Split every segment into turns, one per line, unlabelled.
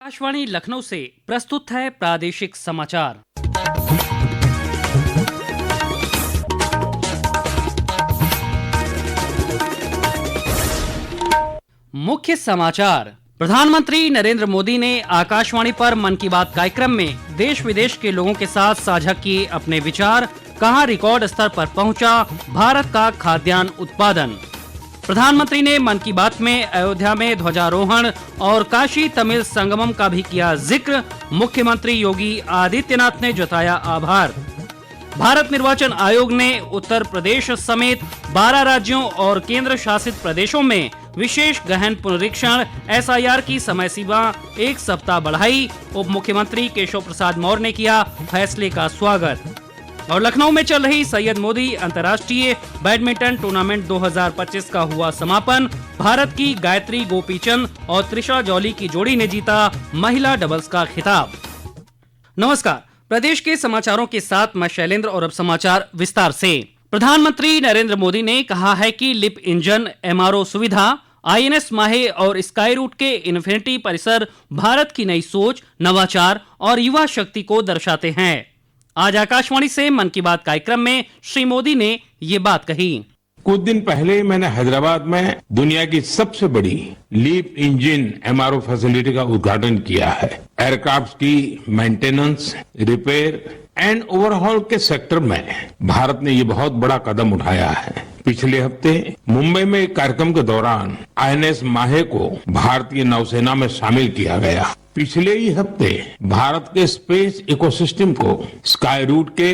आकाशवाणी लखनऊ से प्रस्तुत है प्रादेशिक समाचार। मुख्य समाचार। प्रधानमंत्री नरेंद्र मोदी ने आकाशवाणी पर मन की बात कार्यक्रम में देश विदेश के लोगों के साथ साझा किए अपने विचार। कहां रिकॉर्ड स्तर पर पहुंचा भारत का खाद्यान्न उत्पादन। प्रधानमंत्री ने मन की बात में अयोध्या में ध्वजारोहण और काशी तमिल संगमम का भी किया जिक्र। मुख्यमंत्री योगी आदित्यनाथ ने जताया आभार। भारत निर्वाचन आयोग ने उत्तर प्रदेश समेत 12 राज्यों और केंद्र शासित प्रदेशों में विशेष गहन पुनरीक्षण SIR की समय सीमा 1 सप्ताह बढ़ाई। उप मुख्यमंत्री केशव प्रसाद मौर्य ने किया फैसले का स्वागत। और लखनऊ में चल रही सैयद मोदी अंतर्राष्ट्रीय बैडमिंटन टूर्नामेंट 2025 का हुआ समापन। भारत की गायत्री गोपीचंद और त्रिशा जॉली की जोड़ी ने जीता महिला डबल्स का खिताब। नमस्कार, प्रदेश के समाचारों के साथ मैं शैलेंद्र और अब समाचार विस्तार से। प्रधानमंत्री नरेंद्र मोदी ने कहा है कि लिप इंजन, MRO सुविधा, INS माहे और स्काई रूट के इन्फिनिटी परिसर भारत की नई सोच, नवाचार और युवा शक्ति को दर्शाते हैं। आज आकाशवाणी से मन की बात कार्यक्रम में श्री मोदी ने ये बात कही।
कुछ दिन पहले मैंने हैदराबाद में दुनिया की सबसे बड़ी लीप इंजन MRO फैसिलिटी का उद्घाटन किया है। एयरक्राफ्ट की मेंटेनेंस, रिपेयर एंड ओवरहॉल के सेक्टर में भारत ने ये बहुत बड़ा कदम उठाया है। पिछले हफ्ते मुंबई में एक कार्यक्रम के दौरान INS माहे को भारतीय नौसेना में शामिल किया गया। पिछले ही हफ्ते भारत के स्पेस इकोसिस्टम को स्काई रूट के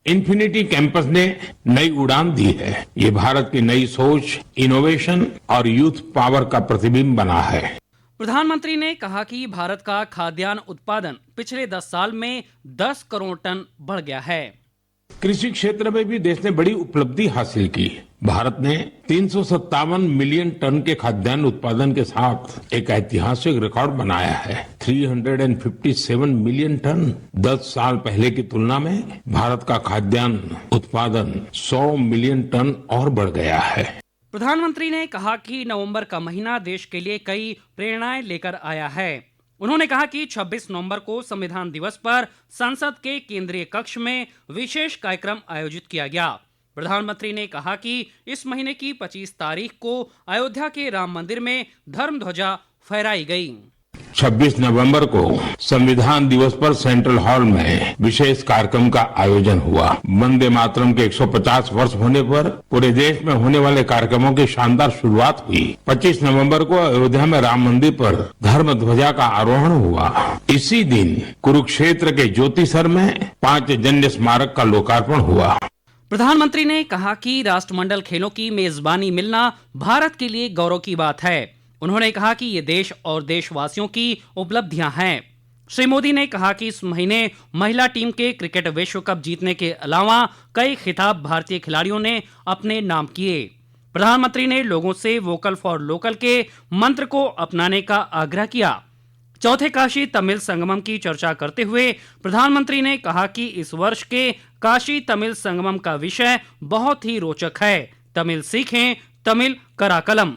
इन्फिनिटी कैंपस ने नई उड़ान दी है। ये भारत की नई सोच, इनोवेशन और यूथ पावर का प्रतिबिंब बना है।
प्रधानमंत्री ने कहा कि भारत का खाद्यान्न उत्पादन पिछले 10 साल में 10 करोड़ टन बढ़ गया है।
कृषि क्षेत्र में भी देश ने बड़ी उपलब्धि हासिल की। भारत ने 357 मिलियन टन के खाद्यान्न उत्पादन के साथ एक ऐतिहासिक रिकॉर्ड बनाया है। 357 मिलियन टन। 10 साल पहले की तुलना में भारत का खाद्यान्न उत्पादन 100 मिलियन टन और बढ़ गया है।
प्रधानमंत्री ने कहा कि नवंबर का महीना देश के लिए कई प्रेरणाएं लेकर आया है। उन्होंने कहा कि 26 नवंबर को संविधान दिवस पर संसद के केंद्रीय कक्ष में विशेष कार्यक्रम आयोजित किया गया। प्रधानमंत्री ने कहा कि इस महीने की 25 तारीख को अयोध्या के राम मंदिर में धर्म ध्वजा फहराई गई।
26 नवंबर को संविधान दिवस पर सेंट्रल हॉल में विशेष कार्यक्रम का आयोजन हुआ। वंदे मातरम के 150 वर्ष होने पर पूरे देश में होने वाले कार्यक्रमों की शानदार शुरुआत हुई। 25 नवंबर को अयोध्या में राम मंदिर पर धर्म ध्वजा का आरोहण हुआ। इसी दिन कुरुक्षेत्र के ज्योतिसर में पांचजन्य स्मारक का लोकार्पण हुआ।
प्रधानमंत्री ने कहा कि राष्ट्रमंडल खेलों की मेजबानी मिलना भारत के लिए गौरव की बात है। उन्होंने कहा कि ये देश और देशवासियों की उपलब्धियां हैं। श्री मोदी ने कहा कि इस महीने महिला टीम के क्रिकेट विश्व कप जीतने के अलावा कई खिताब भारतीय खिलाड़ियों ने अपने नाम किए। प्रधानमंत्री ने लोगों से वोकल फॉर लोकल के मंत्र को अपनाने का आग्रह किया। चौथे काशी तमिल संगमम की चर्चा करते हुए प्रधानमंत्री ने कहा कि इस वर्ष के काशी तमिल संगमम का विषय बहुत ही रोचक है। तमिल सीखें, तमिल कराकलम।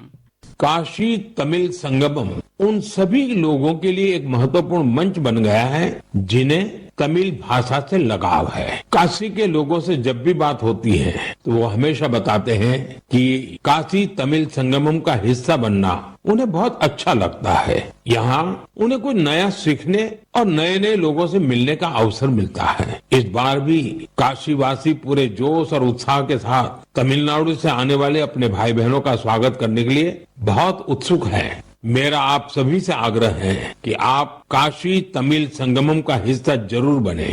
काशी तमिल संगमम उन सभी लोगों के लिए एक महत्वपूर्ण मंच बन गया है जिन्हें तमिल भाषा से लगाव है। काशी के लोगों से जब भी बात होती है तो वो हमेशा बताते हैं कि काशी तमिल संगमम का हिस्सा बनना उन्हें बहुत अच्छा लगता है। यहाँ उन्हें कुछ नया सीखने और नए नए लोगों से मिलने का अवसर मिलता है। इस बार भी काशीवासी पूरे जोश और उत्साह के साथ तमिलनाडु से आने वाले अपने भाई बहनों का स्वागत करने के लिए बहुत उत्सुक हैं। मेरा आप सभी से आग्रह है कि आप काशी तमिल संगमम का हिस्सा जरूर बने।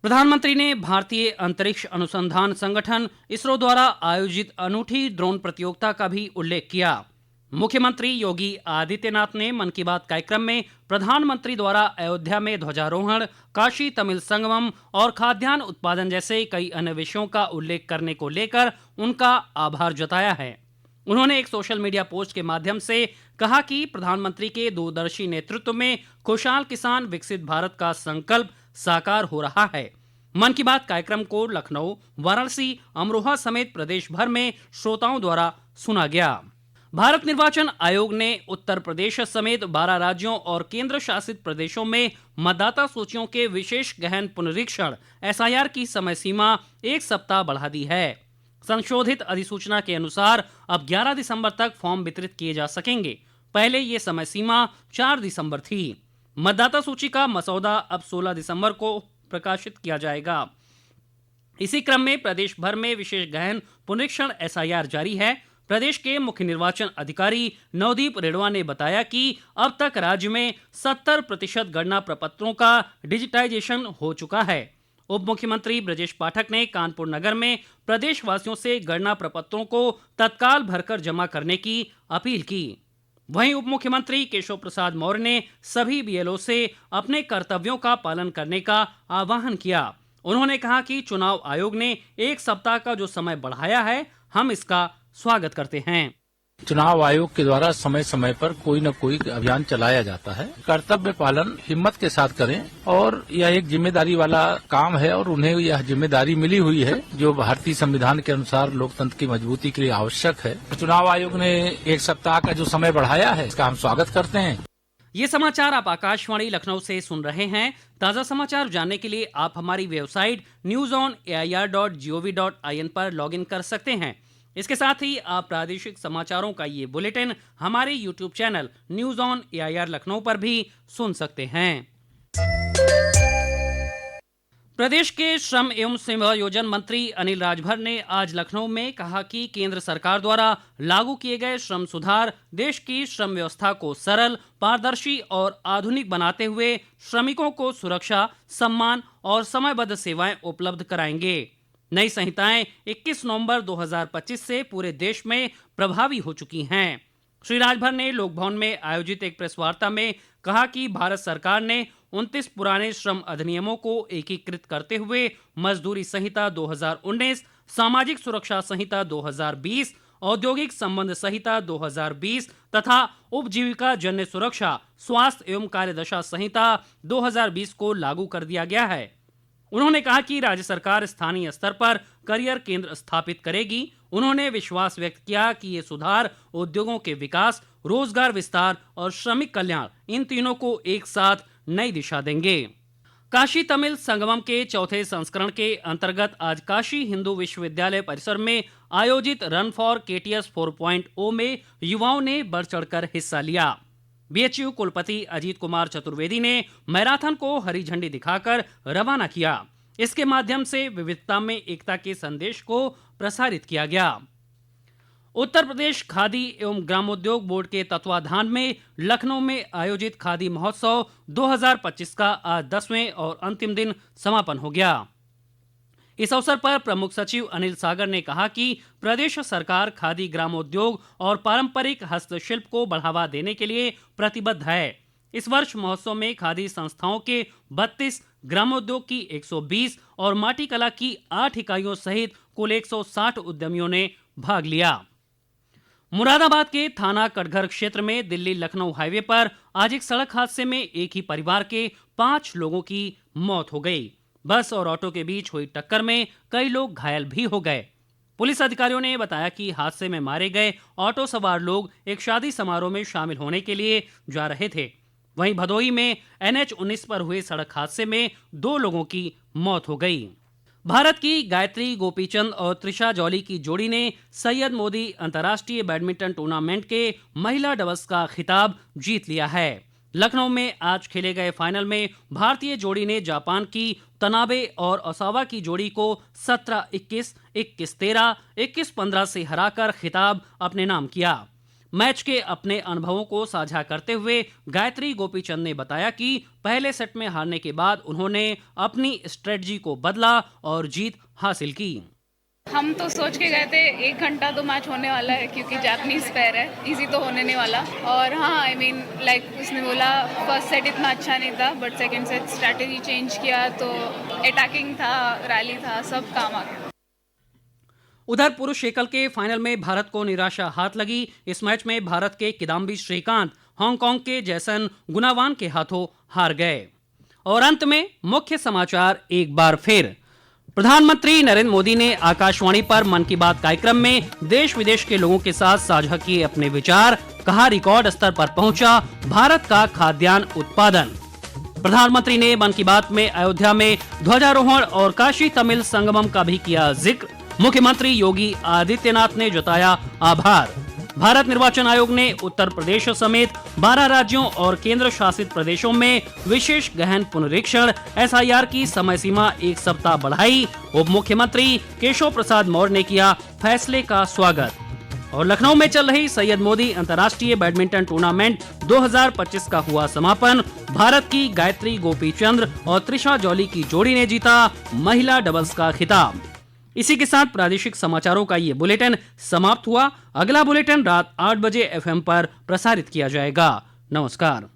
प्रधानमंत्री ने भारतीय अंतरिक्ष अनुसंधान संगठन इसरो द्वारा आयोजित अनूठी ड्रोन प्रतियोगिता का भी उल्लेख किया। मुख्यमंत्री योगी आदित्यनाथ ने मन की बात कार्यक्रम में प्रधानमंत्री द्वारा अयोध्या में ध्वजारोहण, काशी तमिल संगमम और खाद्यान्न उत्पादन जैसे कई अन्य विषयों का उल्लेख करने को लेकर उनका आभार जताया है। उन्होंने एक सोशल मीडिया पोस्ट के माध्यम से कहा कि प्रधानमंत्री के दूरदर्शी नेतृत्व में खुशहाल किसान विकसित भारत का संकल्प साकार हो रहा है। मन की बात कार्यक्रम को लखनऊ, वाराणसी, अमरोहा समेत प्रदेश भर में श्रोताओं द्वारा सुना गया। भारत निर्वाचन आयोग ने उत्तर प्रदेश समेत 12 राज्यों और केंद्र शासित प्रदेशों में मतदाता सूचियों के विशेष गहन पुनरीक्षण एसआईआर की समय सीमा 1 सप्ताह बढ़ा दी है। संशोधित अधिसूचना के अनुसार अब 11 दिसंबर तक फॉर्म वितरित किए जा सकेंगे। पहले ये समय सीमा 4 दिसंबर थी। मतदाता सूची का मसौदा अब 16 दिसंबर को प्रकाशित किया जाएगा। इसी क्रम में प्रदेश भर में विशेष गहन पुनरीक्षण एसआईआर जारी है। प्रदेश के मुख्य निर्वाचन अधिकारी नवदीप रेणवा ने बताया कि अब तक राज्य में 70% गणना प्रपत्रों का डिजिटाइजेशन हो चुका है। उप मुख्यमंत्री ब्रजेश पाठक ने कानपुर नगर में प्रदेशवासियों से गणना प्रपत्रों को तत्काल भरकर जमा करने की अपील की। वहीं उप मुख्यमंत्री केशव प्रसाद मौर्य ने सभी बीएलओ से अपने कर्तव्यों का पालन करने का आह्वान किया। उन्होंने कहा कि चुनाव आयोग ने 1 सप्ताह का जो समय बढ़ाया है, हम इसका स्वागत करते हैं।
चुनाव आयोग के द्वारा समय समय पर कोई न कोई अभियान चलाया जाता है। कर्तव्य पालन हिम्मत के साथ करें और यह एक जिम्मेदारी वाला काम है और उन्हें यह जिम्मेदारी मिली हुई है जो भारतीय संविधान के अनुसार लोकतंत्र की मजबूती के लिए आवश्यक है। चुनाव आयोग ने 1 सप्ताह का जो समय बढ़ाया है, इसका हम स्वागत करते हैं।
ये समाचार आप आकाशवाणी लखनऊ से सुन रहे हैं। ताजा समाचार जानने के लिए आप हमारी वेबसाइट newsonair.gov.in पर लॉगिन कर सकते हैं। इसके साथ ही आप प्रादेशिक समाचारों का ये बुलेटिन हमारे YouTube channel news on AIR Lucknow पर भी सुन सकते हैं। प्रदेश के श्रम एवं सेवायोजन मंत्री अनिल राजभर ने आज लखनऊ में कहा कि केंद्र सरकार द्वारा लागू किए गए श्रम सुधार देश की श्रम व्यवस्था को सरल, पारदर्शी और आधुनिक बनाते हुए श्रमिकों को सुरक्षा, सम्मान और समयबद्ध सेवाएं उपलब्ध कराएंगे। नई संहिताएं 21 नवंबर 2025 से पूरे देश में प्रभावी हो चुकी हैं। श्री राजभर ने लोकभवन में आयोजित एक प्रेस वार्ता में कहा कि भारत सरकार ने 29 पुराने श्रम अधिनियमों को एकीकृत करते हुए मजदूरी संहिता 2019, सामाजिक सुरक्षा संहिता 2020, औद्योगिक संबंध संहिता 2020 तथा उपजीविका जन्य सुरक्षा, स्वास्थ्य एवं कार्यदशा संहिता 2020 को लागू कर दिया गया है। उन्होंने कहा कि राज्य सरकार स्थानीय स्तर पर करियर केंद्र स्थापित करेगी। उन्होंने विश्वास व्यक्त किया कि ये सुधार उद्योगों के विकास, रोजगार विस्तार और श्रमिक कल्याण, इन तीनों को एक साथ नई दिशा देंगे। काशी तमिल संगमम के चौथे संस्करण के अंतर्गत आज काशी हिंदू विश्वविद्यालय परिसर में आयोजित रन फॉर केटीएस 4.0 में युवाओं ने बढ़ चढ़कर हिस्सा लिया। बीएचयू कुलपति अजीत कुमार चतुर्वेदी ने मैराथन को हरी झंडी दिखाकर रवाना किया। इसके माध्यम से विविधता में एकता के संदेश को प्रसारित किया गया। उत्तर प्रदेश खादी एवं ग्रामोद्योग बोर्ड के तत्वाधान में लखनऊ में आयोजित खादी महोत्सव 2025 का आज 10वें और अंतिम दिन समापन हो गया। इस अवसर पर प्रमुख सचिव अनिल सागर ने कहा कि प्रदेश सरकार खादी ग्रामोद्योग और पारंपरिक हस्तशिल्प को बढ़ावा देने के लिए प्रतिबद्ध है। इस वर्ष महोत्सव में खादी संस्थाओं के 32, ग्रामोद्योग की 120 और माटी कला की 8 इकाइयों सहित कुल 160 उद्यमियों ने भाग लिया। मुरादाबाद के थाना कटघर क्षेत्र में दिल्ली लखनऊ हाईवे पर आज एक सड़क हादसे में एक ही परिवार के 5 लोगों की मौत हो गई। बस और ऑटो के बीच हुई टक्कर में कई लोग घायल भी हो गए। पुलिस अधिकारियों ने बताया कि हादसे में मारे गए ऑटो सवार लोग एक शादी समारोह में शामिल होने के लिए जा रहे थे। वहीं भदोही में NH-19 पर हुए सड़क हादसे में 2 लोगों की मौत हो गई। भारत की गायत्री गोपीचंद और त्रिशा जॉली की जोड़ी ने सैयद मोदी अंतर्राष्ट्रीय बैडमिंटन टूर्नामेंट के महिला डबल्स का खिताब जीत लिया है। लखनऊ में आज खेले गए फाइनल में भारतीय जोड़ी ने जापान की तनाबे और ओसावा की जोड़ी को 17-21, 21-13, 21-15 से हराकर खिताब अपने नाम किया। मैच के अपने अनुभवों को साझा करते हुए गायत्री गोपीचंद ने बताया कि पहले सेट में हारने के बाद उन्होंने अपनी स्ट्रेटजी को बदला और जीत हासिल की।
हम तो सोच के गए थे 1 घंटा तो मैच होने वाला है क्योंकि जापानीज पैर है, इजी तो होने नहीं वाला। और हाँ, आई मीन लाइक उसने बोला फर्स्ट सेट इतना अच्छा नहीं था but second set strategy change किया तो अटैकिंग था, रैली था, सब काम आ गया।
उधर पुरुष एकल के फाइनल में भारत को निराशा हाथ लगी। इस मैच में भारत के किदाम्बी श्रीकांत हांगकांग के जैसन गुनावान के हाथों हार गए। और अंत में मुख्य समाचार एक बार फिर। प्रधानमंत्री नरेंद्र मोदी ने आकाशवाणी पर मन की बात कार्यक्रम में देश विदेश के लोगों के साथ साझा किए अपने विचार, कहा रिकॉर्ड स्तर पर पहुंचा भारत का खाद्यान्न उत्पादन। प्रधानमंत्री ने मन की बात में अयोध्या में ध्वजारोहण और काशी तमिल संगमम का भी किया जिक्र। मुख्यमंत्री योगी आदित्यनाथ ने जताया आभार। भारत निर्वाचन आयोग ने उत्तर प्रदेश समेत 12 राज्यों और केंद्र शासित प्रदेशों में विशेष गहन पुनरीक्षण SIR की समय सीमा 1 सप्ताह बढ़ाई। उप मुख्यमंत्री केशव प्रसाद मौर्य ने किया फैसले का स्वागत। और लखनऊ में चल रही सैयद मोदी अंतर्राष्ट्रीय बैडमिंटन टूर्नामेंट 2025 का हुआ समापन। भारत की गायत्री गोपीचंद्र और त्रिशा जॉली की जोड़ी ने जीता महिला डबल्स का खिताब। इसी के साथ प्रादेशिक समाचारों का ये बुलेटिन समाप्त हुआ। अगला बुलेटिन रात 8 बजे FM पर प्रसारित किया जाएगा। नमस्कार।